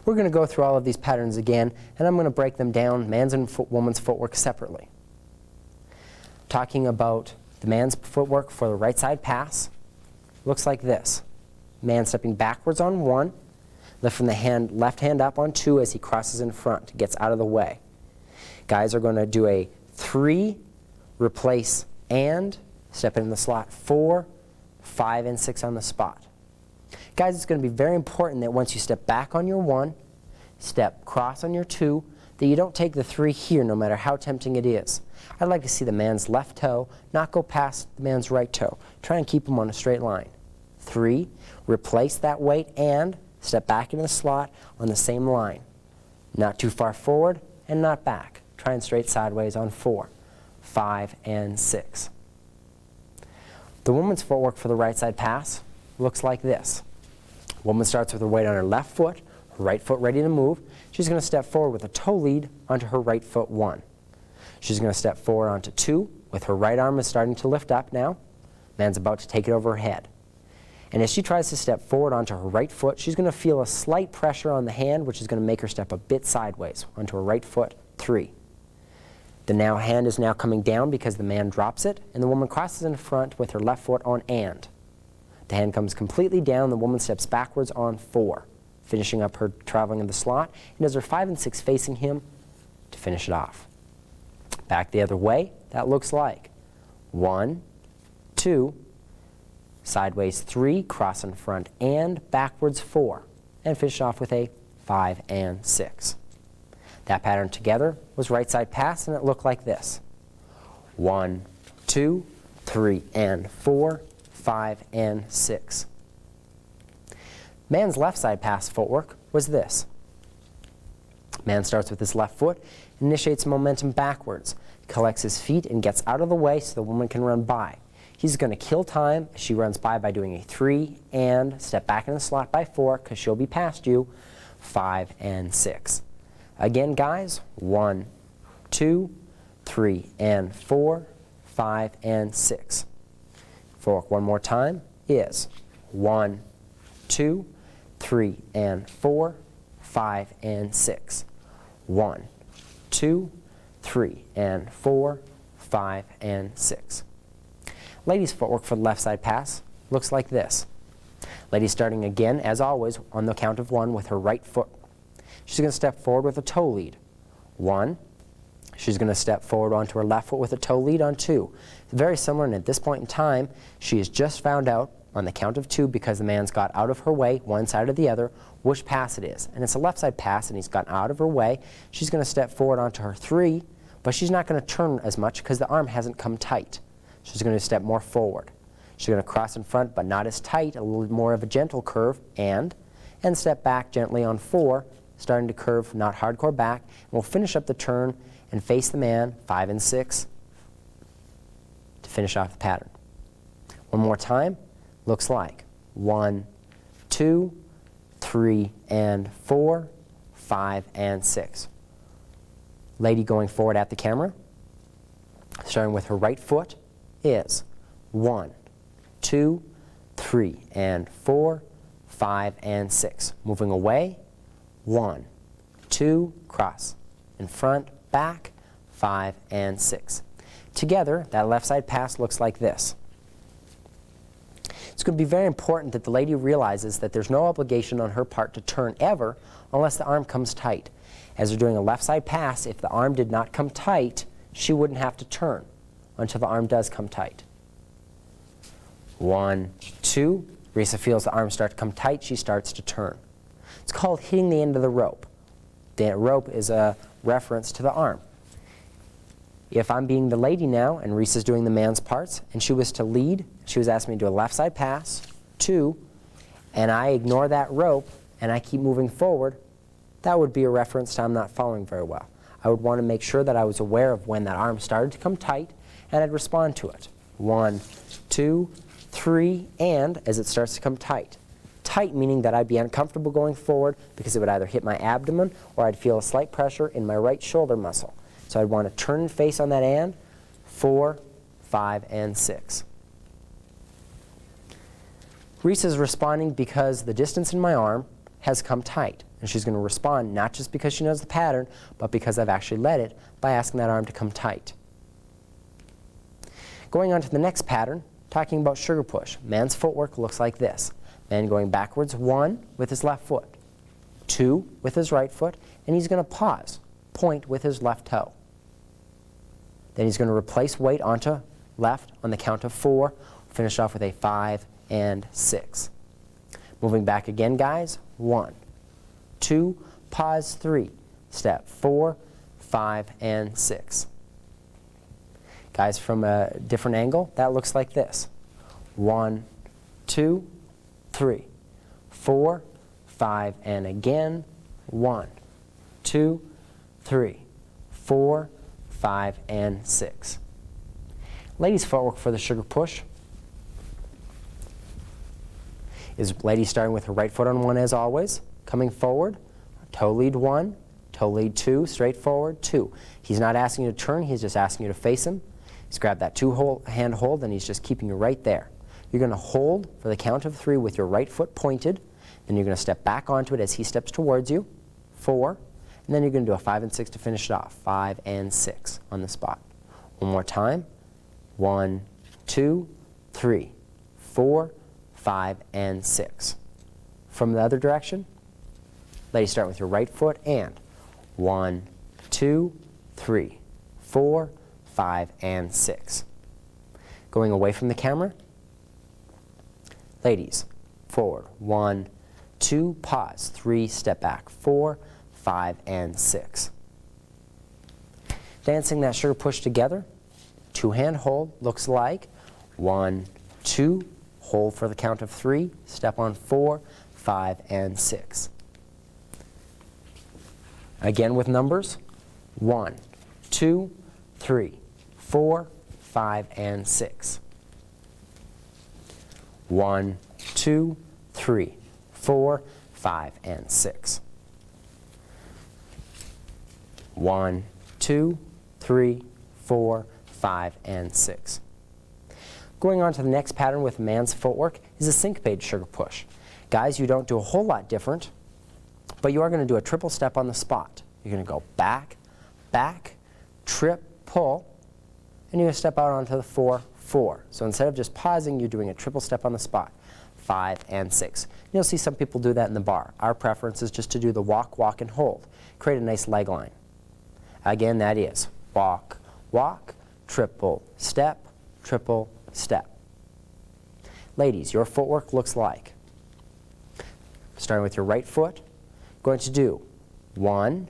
We're going to go through all of these patterns again, and I'm going to break them down, man's and woman's footwork, separately. Talking about the man's footwork for the right side pass, looks like this. Man stepping backwards on 1, lifting the left hand up on 2 as he crosses in front, gets out of the way. Guys are going to do a 3, replace and, step in the slot 4, 5, and 6 on the spot. Guys, it's going to be very important that once you step back on your 1, step cross on your 2, that you don't take the 3 here no matter how tempting it is. I'd like to see the man's left toe not go past the man's right toe. Try and keep them on a straight line. 3, replace that weight and step back into the slot on the same line. Not too far forward and not back. Try and straight sideways on 4, 5, and 6. The woman's footwork for the right side pass looks like this. Woman starts with her weight on her left foot, her right foot ready to move. She's going to step forward with a toe lead onto her right foot 1. She's going to step forward onto 2 with her right arm is starting to lift up now. Man's about to take it over her head. And as she tries to step forward onto her right foot, she's going to feel a slight pressure on the hand, which is going to make her step a bit sideways onto her right foot 3. The hand is now coming down because the man drops it, and the woman crosses in front with her left foot on and. The hand comes completely down, the woman steps backwards on 4, finishing up her traveling in the slot, and does her 5 and 6 facing him to finish it off. Back the other way, that looks like 1, 2, sideways 3, cross in front and backwards 4, and finish off with a 5 and 6. That pattern together was right side pass, and it looked like this. 1, 2, 3, and 4, 5, and 6. Man's left side pass footwork was this. Man starts with his left foot, initiates momentum backwards, collects his feet, and gets out of the way so the woman can run by. He's going to kill time as she runs by doing a 3 and step back in the slot by 4 because she'll be past you, 5 and 6. Again, guys, 1, 2, 3, and 4, 5, and 6. Footwork one more time is 1, 2, 3, and 4, 5, and 6. 1, 2, 3, and 4, 5, and 6. Ladies' footwork for the left side pass looks like this. Lady starting again, as always, on the count of 1 with her right foot. She's going to step forward with a toe lead. 1. She's going to step forward onto her left foot with a toe lead on 2. It's very similar, and at this point in time, she has just found out on the count of 2, because the man's got out of her way, one side or the other, which pass it is. And it's a left side pass, and he's gotten out of her way. She's going to step forward onto her 3, but she's not going to turn as much because the arm hasn't come tight. She's going to step more forward. She's going to cross in front, but not as tight, a little more of a gentle curve, and step back gently on 4, starting to curve, not hardcore back. And we'll finish up the turn and face the man, 5 and 6, to finish off the pattern. One more time, looks like 1, 2, 3, and 4, 5, and 6. Lady going forward at the camera, starting with her right foot, is 1, 2, 3, and 4, 5, and 6. Moving away, 1, 2, cross, in front, back, 5, and 6. Together, that left side pass looks like this. It's going to be very important that the lady realizes that there's no obligation on her part to turn ever unless the arm comes tight. As they're doing a left side pass, if the arm did not come tight, she wouldn't have to turn until the arm does come tight. 1, 2. Resa feels the arm start to come tight. She starts to turn. It's called hitting the end of the rope. The rope is a reference to the arm. If I'm being the lady now and Resa's doing the man's parts and she was to lead, she was asking me to do a left side pass, 2, and I ignore that rope and I keep moving forward, that would be a reference to I'm not following very well. I would want to make sure that I was aware of when that arm started to come tight and I'd respond to it. 1, 2, 3, and as it starts to come tight. Tight meaning that I'd be uncomfortable going forward because it would either hit my abdomen or I'd feel a slight pressure in my right shoulder muscle. So I'd want to turn and face on that and 4, 5, and 6. Resa's responding because the distance in my arm has come tight. And she's going to respond not just because she knows the pattern, but because I've actually led it by asking that arm to come tight. Going on to the next pattern, talking about sugar push. Man's footwork looks like this. Man going backwards 1 with his left foot, 2 with his right foot, and he's going to pause, point with his left toe. Then he's going to replace weight onto left on the count of 4, finish off with a 5 and 6. Moving back again, guys, 1, 2, pause 3, step 4, 5, and 6. Guys, from a different angle, that looks like this. 1, 2, 3, 4, 5, and again, 1, 2, 3, 4, 5, and 6. Ladies' footwork for the sugar push is lady starting with her right foot on 1 as always, coming forward, toe lead 1, toe lead 2, straight forward 2. He's not asking you to turn, he's just asking you to face him. He's grabbed that 2-hand hold and he's just keeping you right there. You're going to hold for the count of 3 with your right foot pointed, then you're going to step back onto it as he steps towards you, 4, and then you're going to do a 5 and 6 to finish it off, 5 and 6 on the spot. One more time, 1, 2, 3, 4, 5, and 6. From the other direction, ladies start with your right foot and 1, 2, 3, 4, 5, and 6. Going away from the camera, ladies, forward, 1, 2, pause, 3, step back, 4, 5, and 6. Dancing that sugar push together, 2-hand hold looks like 1, 2, hold for the count of 3, step on 4, 5, and 6. Again with numbers, 1, 2, 3, 4, 5, and 6. 1, 2, 3, 4, 5, and 6. 1, 2, 3, 4, 5, and 6. Going on to the next pattern with man's footwork is a syncopated sugar push. Guys, you don't do a whole lot different, but you are going to do a triple step on the spot. You're going to go back, back, trip, pull, and you're going to step out onto the 4, 4. So instead of just pausing, you're doing a triple step on the spot, 5 and 6. You'll see some people do that in the bar. Our preference is just to do the walk, walk, and hold. Create a nice leg line. Again, that is walk, walk, triple step, triple step. Ladies, your footwork looks like, starting with your right foot, going to do 1,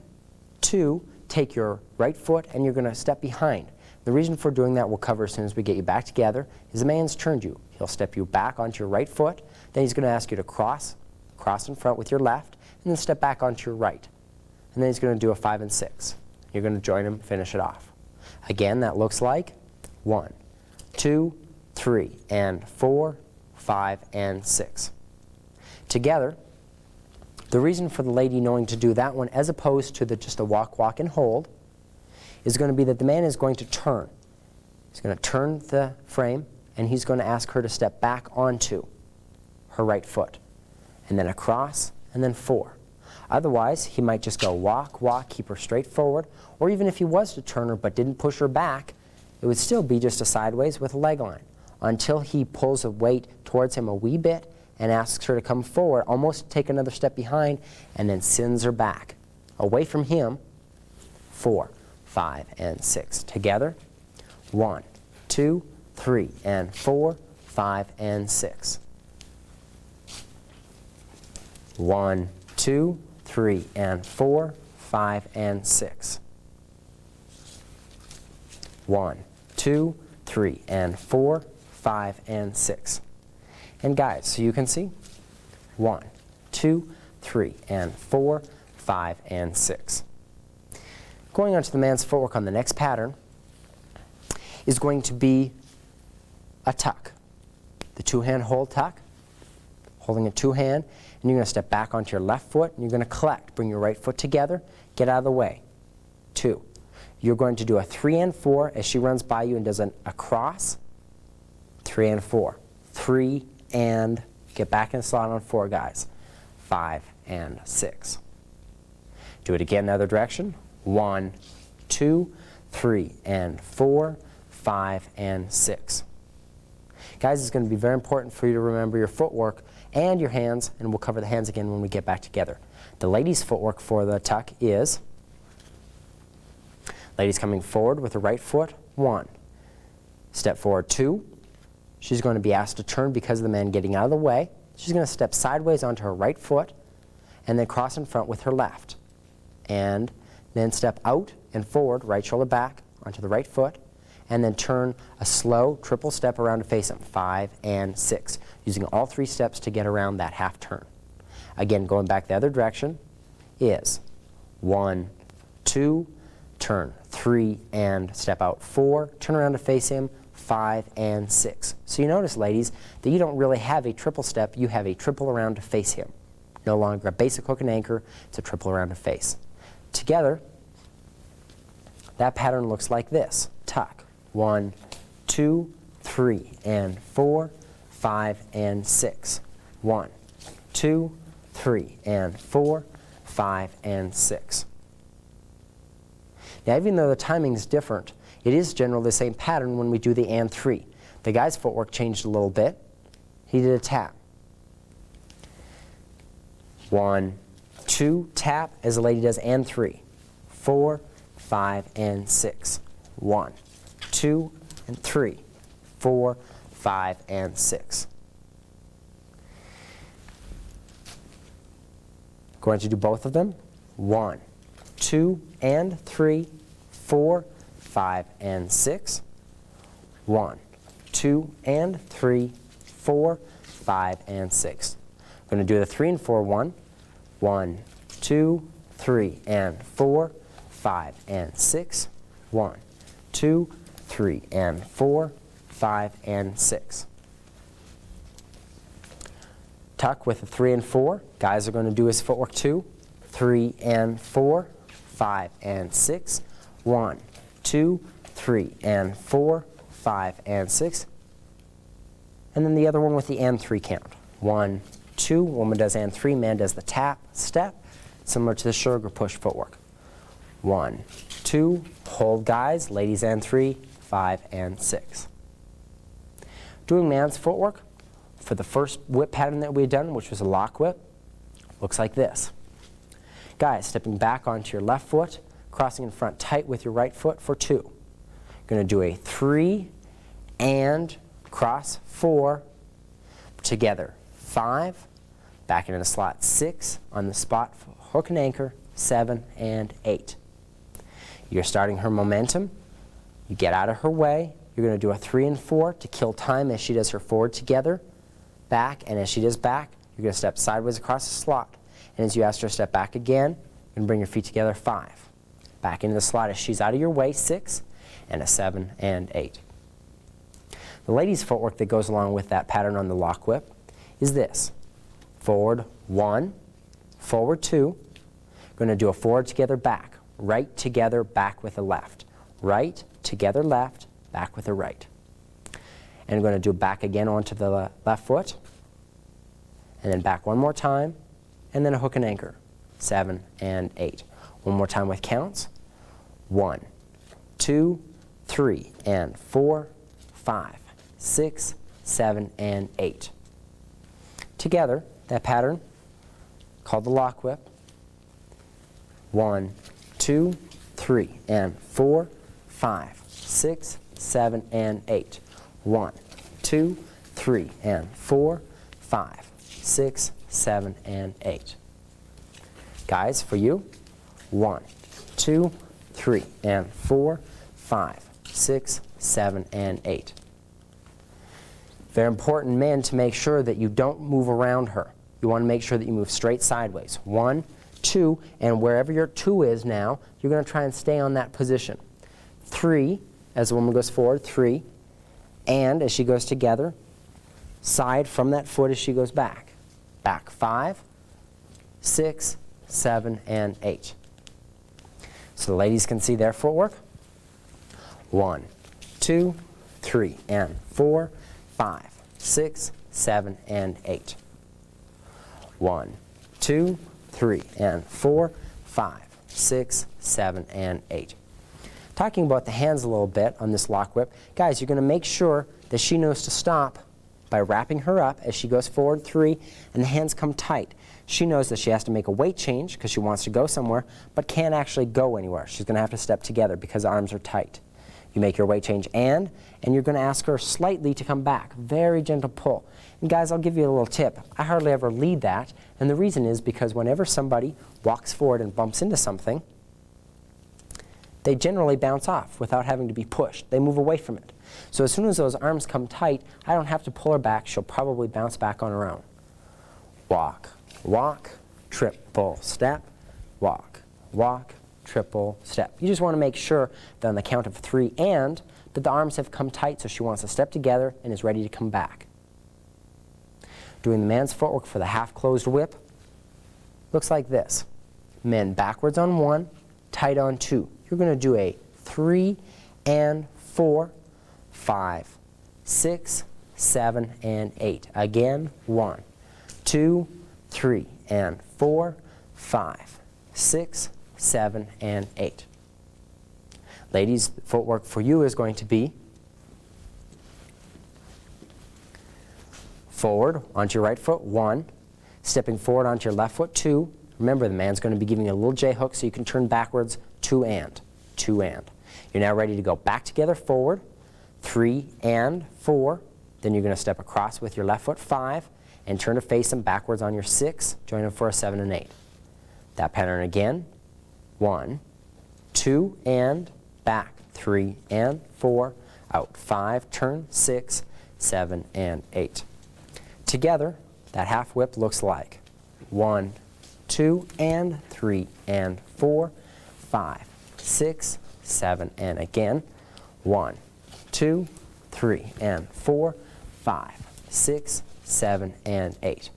2, take your right foot and you're going to step behind. The reason for doing that we'll cover as soon as we get you back together is the man's turned you. He'll step you back onto your right foot, then he's going to ask you to cross in front with your left, and then step back onto your right. And then he's going to do a 5 and 6. You're going to join him, finish it off. Again, that looks like 1, 2, 3, and 4, 5, and 6. Together, the reason for the lady knowing to do that one as opposed to just a walk, walk, and hold is going to be that the man is going to turn. He's going to turn the frame, and he's going to ask her to step back onto her right foot, and then across, and then 4. Otherwise, he might just go walk, walk, keep her straight forward, or even if he was to turn her but didn't push her back, it would still be just a sideways with a leg line until he pulls a weight towards him a wee bit and asks her to come forward, almost take another step behind, and then sends her back away from him, 4, 5, and 6. Together, 1, 2, 3, and 4, 5, and 6. 1, 2, 3, and 4, 5, and 6. 1, 2, 3, and 4, 5, and 6. And guys, so you can see 1, 2, 3, and 4, 5, and 6. Going on to the man's footwork on the next pattern is going to be a tuck. The 2-hand hold tuck, holding a 2-hand, and you're going to step back onto your left foot, and you're going to collect. Bring your right foot together, get out of the way. 2. You're going to do a 3 and 4 as she runs by you and does a cross, 3 and 4. 3 and, get back in the slot on 4, guys. 5 and 6. Do it again the other direction. 1, 2, 3, and 4, 5, and 6. Guys, it's going to be very important for you to remember your footwork and your hands, and we'll cover the hands again when we get back together. The ladies' footwork for the tuck is ladies coming forward with the right foot, 1. Step forward, 2. She's going to be asked to turn because of the man getting out of the way. She's going to step sideways onto her right foot and then cross in front with her left. And then step out and forward, right shoulder back, onto the right foot, and then turn a slow triple step around to face him, 5 and 6, using all 3 steps to get around that half turn. Again, going back the other direction is 1, 2, turn, 3, and step out, 4, turn around to face him, 5, and 6. So you notice, ladies, that you don't really have a triple step, you have a triple around to face him. No longer a basic hook and anchor, it's a triple around to face. Together, that pattern looks like this. Tuck, 1, 2, 3, and 4, 5, and 6. 1, 2, 3, and 4, 5, and 6. Now, even though the timing is different, it is generally the same pattern when we do the and 3. The guy's footwork changed a little bit. He did a tap. 1, 2, tap as the lady does and 3. 4, 5, and 6. 1, 2, and 3. 4, 5, and 6. Going to do both of them. 1, 2, and 3. 4, 5, and 6. 1, 2, and 3. 4, 5, and 6. I'm going to do the 3 and 4 one. 1, 2, 3, and 4, 5, and 6. 1, 2, 3, and 4, 5, and 6. Tuck with a 3 and 4. Guys are going to do his footwork 2, 3, and 4, 5, and 6. 1, 2, 3, and 4, 5, and 6. And then the other one with the and 3 count. 1, 2, woman does and 3, man does the tap step, similar to the sugar push footwork. 1, 2, hold guys, ladies and 3, 5, and 6. Doing man's footwork for the first whip pattern that we had done, which was a lock whip, looks like this. Guys, stepping back onto your left foot, crossing in front tight with your right foot for 2. Going to do a 3 and cross 4, together 5, back into the slot 6, on the spot for hook and anchor 7 and 8. You're starting her momentum. You get out of her way. You're going to do a 3 and 4 to kill time as she does her forward together, back, and as she does back, you're going to step sideways across the slot. And as you ask her to step back again, you're going to bring your feet together 5. Back into the slot as she's out of your way 6, and a 7 and 8. The ladies' footwork that goes along with that pattern on the lock whip is this. Forward 1, forward 2. Going to do a forward together back, right together back with a left, right together left, back with a right. And I'm going to do back again onto the left foot, and then back one more time, and then a hook and anchor, 7 and 8. One more time with counts. 1, 2, 3, and 4, 5, 6, 7, and 8. Together, that pattern called the lock whip. 1, 2, 3, and 4, 5, 6, 7, and 8. 1, 2, 3, and 4, 5, 6, 7, and 8. Guys, for you, 1, 2, 3, and 4, 5, 6, 7, and 8. Very important, men, to make sure that you don't move around her. You want to make sure that you move straight sideways. 1, 2, and wherever your 2 is now, you're going to try and stay on that position. 3, as the woman goes forward, 3, and as she goes together, side from that foot as she goes back. Back 5, 6, 7, and 8. So the ladies can see their footwork. 1, 2, 3, and 4, 5, 6, 7, and 8. 1, 2, 3, and 4, 5, 6, 7, and 8. Talking about the hands a little bit on this lock whip, guys, you're going to make sure that she knows to stop by wrapping her up as she goes forward 3, and the hands come tight. She knows that she has to make a weight change because she wants to go somewhere, but can't actually go anywhere. She's going to have to step together because the arms are tight. You make your weight change and you're going to ask her slightly to come back. Very gentle pull. And guys, I'll give you a little tip. I hardly ever lead that, and the reason is because whenever somebody walks forward and bumps into something, they generally bounce off without having to be pushed. They move away from it. So as soon as those arms come tight, I don't have to pull her back. She'll probably bounce back on her own. Walk, walk, triple step, walk, walk, triple step. You just want to make sure that on the count of 3 and that the arms have come tight so she wants to step together and is ready to come back. Doing the man's footwork for the half-closed whip looks like this. Men backwards on 1, tight on 2. You're going to do a 3 and 4, 5, 6, 7, and 8. Again, 1, 2, 3, and 4, 5, 6, 7, and 8. Ladies, the footwork for you is going to be forward onto your right foot, 1, stepping forward onto your left foot, 2. Remember, the man's going to be giving you a little J hook so you can turn backwards, 2 and, 2 and. You're now ready to go back together, forward, 3 and 4. Then you're going to step across with your left foot, 5, and turn to face them backwards on your 6, join them for a 7 and 8. That pattern again, 1, 2 and back, 3 and 4, out, 5, turn, 6, 7, and 8. Together, that half whip looks like 1, 2 and 3 and 4, 5, 6, 7, and again 1, 2, 3 and 4, 5, 6, 7, and 8.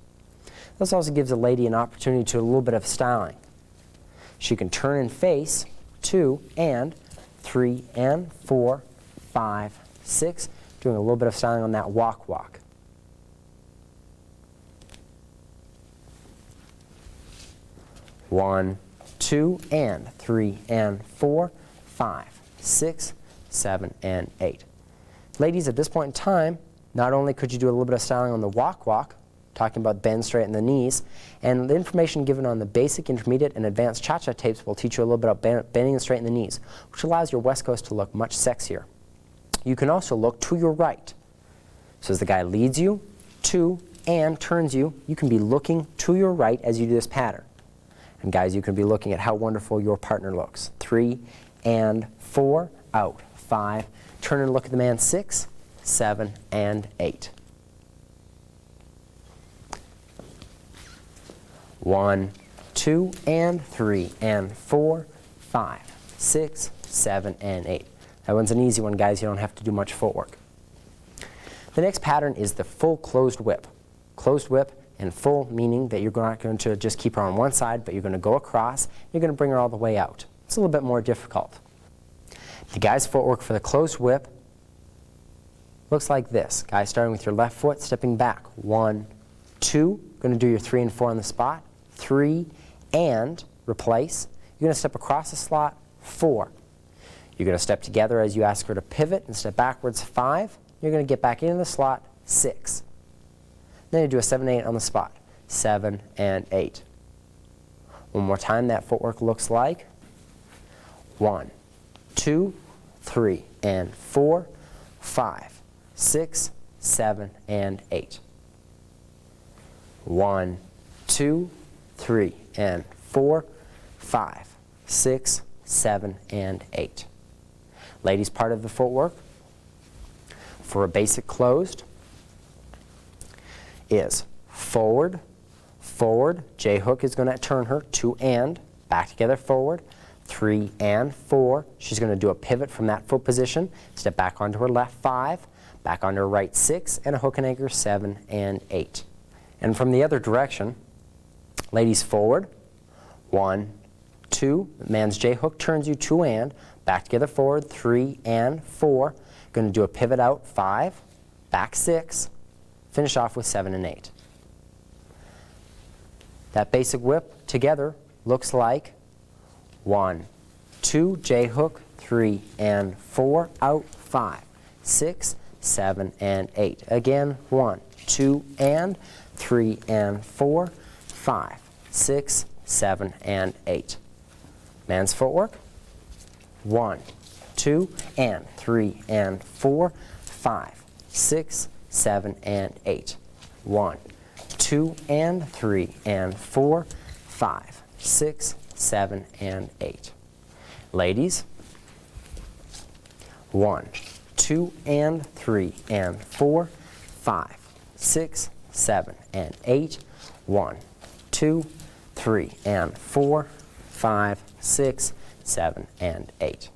This also gives a lady an opportunity to a little bit of styling. She can turn and face 2 and 3 and 4, 5, 6, doing a little bit of styling on that walk walk. One, 2 and 3 and 4, 5, 6, 7, and 8. Ladies, at this point in time, not only could you do a little bit of styling on the walk walk, talking about bend, straighten the knees, and the information given on the basic, intermediate, and advanced cha-cha tapes will teach you a little bit about bending and straightening the knees, which allows your West Coast to look much sexier. You can also look to your right. So as the guy leads you, 2, and turns you, you can be looking to your right as you do this pattern. And guys, you can be looking at how wonderful your partner looks. 3 and 4, out, 5, turn and look at the man, 6, 7, and 8. 1, 2, and 3, and 4, 5, 6, 7, and 8. That one's an easy one, guys. You don't have to do much footwork. The next pattern is the full closed whip. Closed whip and full meaning that you're not going to just keep her on one side, but you're going to go across. You're going to bring her all the way out. It's a little bit more difficult. The guy's footwork for the closed whip looks like this. Guys, starting with your left foot, stepping back. 1, 2. Going to do your 3 and 4 on the spot. 3 and replace. You're going to step across the slot. 4. You're going to step together as you ask her to pivot and step backwards. 5. You're going to get back into the slot. 6. Then you do a 7, 8 on the spot. 7 and 8. One more time, that footwork looks like 1, 2, 3, and 4, 5, 6, 7, and 8. 1, 2, 3, and 4, 5, 6, 7, and 8. Ladies, part of the footwork for a basic closed is forward, forward, J hook is going to turn her, 2 and, back together, forward, 3 and 4. She's going to do a pivot from that foot position, step back onto her left, 5, back onto her right, 6, and a hook and anchor, 7 and 8. And from the other direction, ladies, forward, 1, 2, man's J hook turns you, 2 and, back together, forward, 3 and 4. Going to do a pivot out, 5, back 6, finish off with 7 and 8. That basic whip together looks like 1, 2, J hook, 3 and 4, out, 5, 6, 7 and 8. Again, 1, 2 and 3 and 4, 5, 6, 7 and 8. Man's footwork. 1, 2 and 3 and 4, 5, 6, 7 and 8. 1, 2 and 3 and 4, 5, 6, 7 and 8. Ladies. 1, 2 and 3 and 4, 5, 6, 7 and 8. 1, 2, 3 and 4, 5, 6, 7 and 8.